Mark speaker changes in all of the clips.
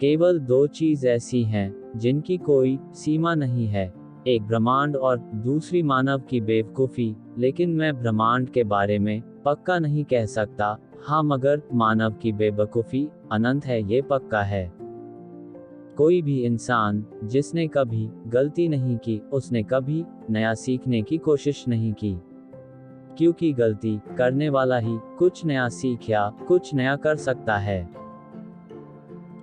Speaker 1: केवल दो चीज ऐसी हैं जिनकी कोई सीमा नहीं है, एक ब्रह्मांड और दूसरी मानव की बेवकूफ़ी। लेकिन मैं ब्रह्मांड के बारे में पक्का नहीं कह सकता, हाँ, मगर मानव की बेवकूफ़ी अनंत है, ये पक्का है। कोई भी इंसान जिसने कभी गलती नहीं की, उसने कभी नया सीखने की कोशिश नहीं की, क्योंकि गलती करने वाला ही कुछ नया सीख या कुछ नया कर सकता है।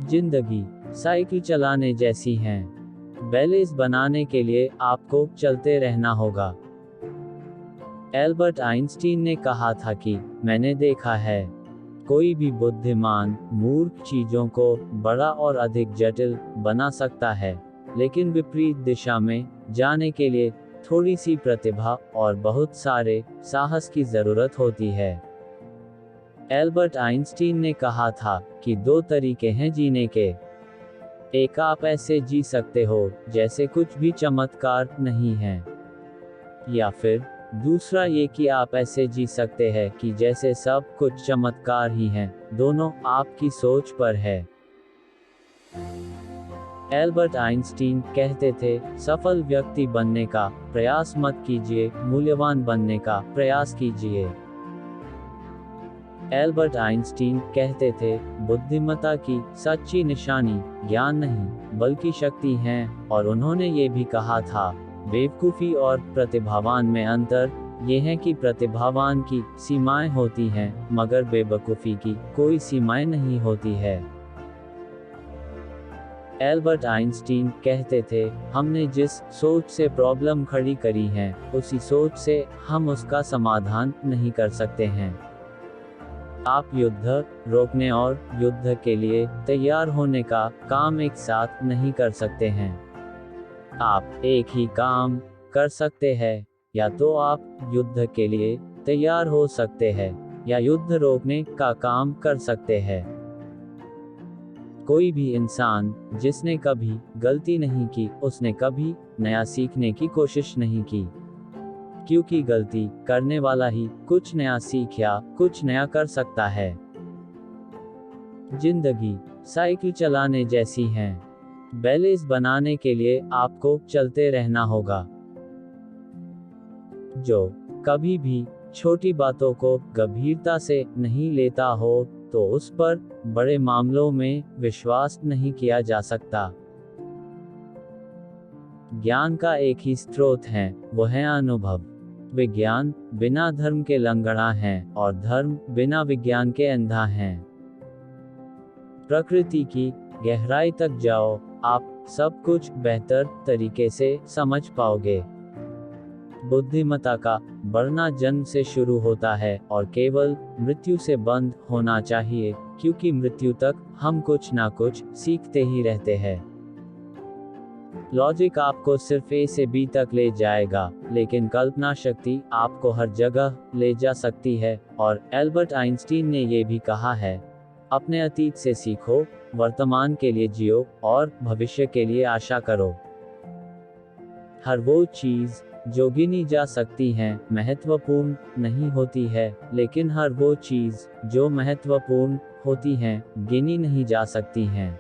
Speaker 1: जिंदगी साइकिल चलाने जैसी है। बैलेंस बनाने के लिए आपको चलते रहना होगा। एल्बर्ट आइंस्टीन ने कहा था कि मैंने देखा है, कोई भी बुद्धिमान मूर्ख चीजों को बड़ा और अधिक जटिल बना सकता है, लेकिन विपरीत दिशा में जाने के लिए थोड़ी सी प्रतिभा और बहुत सारे साहस की जरूरत होती है। एल्बर्ट आइंस्टीन ने कहा था कि दो तरीके हैं जीने के। एक, आप ऐसे जी सकते हो जैसे कुछ भी चमत्कार नहीं है, या फिर दूसरा ये कि आप ऐसे जी सकते हैं कि जैसे सब कुछ चमत्कार ही है। दोनों आपकी सोच पर है। एल्बर्ट आइंस्टीन कहते थे, सफल व्यक्ति बनने का प्रयास मत कीजिए, मूल्यवान बनने का प्रयास कीजिए। एल्बर्ट आइंस्टीन कहते थे, बुद्धिमत्ता की सच्ची निशानी ज्ञान नहीं बल्कि शक्ति है। और उन्होंने ये भी कहा था, बेवकूफ़ी और प्रतिभावान में अंतर ये है कि प्रतिभावान की सीमाएं होती हैं, मगर बेवकूफ़ी की कोई सीमाएं नहीं होती है। एल्बर्ट आइंस्टीन कहते थे, हमने जिस सोच से प्रॉब्लम खड़ी करी है, उसी सोच से हम उसका समाधान नहीं कर सकते हैं। आप युद्ध रोकने और युद्ध के लिए तैयार होने का काम एक साथ नहीं कर सकते हैं। आप एक ही काम कर सकते हैं, या तो आप युद्ध के लिए तैयार हो सकते हैं या युद्ध रोकने का काम कर सकते हैं। कोई भी इंसान जिसने कभी गलती नहीं की, उसने कभी नया सीखने की कोशिश नहीं की, क्योंकि गलती करने वाला ही कुछ नया सीख या कुछ नया कर सकता है। जिंदगी साइकिल चलाने जैसी है। बैलेंस बनाने के लिए आपको चलते रहना होगा। जो कभी भी छोटी बातों को गंभीरता से नहीं लेता हो, तो उस पर बड़े मामलों में विश्वास नहीं किया जा सकता। ज्ञान का एक ही स्रोत है, वो है अनुभव। विज्ञान बिना धर्म के लंगड़ा है और धर्म बिना विज्ञान के अंधा है। प्रकृति की गहराई तक जाओ, आप सब कुछ बेहतर तरीके से समझ पाओगे। बुद्धिमत्ता का बढ़ना जन्म से शुरू होता है और केवल मृत्यु से बंद होना चाहिए, क्योंकि मृत्यु तक हम कुछ ना कुछ सीखते ही रहते हैं। लॉजिक आपको सिर्फ ए से बी तक ले जाएगा, लेकिन कल्पना शक्ति आपको हर जगह ले जा सकती है। और एल्बर्ट आइंस्टीन ने ये भी कहा है, अपने अतीत से सीखो, वर्तमान के लिए जियो और भविष्य के लिए आशा करो। हर वो चीज़ जो गिनी जा सकती है महत्वपूर्ण नहीं होती है, लेकिन हर वो चीज़ जो महत्वपूर्ण होती हैं गिनी नहीं जा सकती हैं।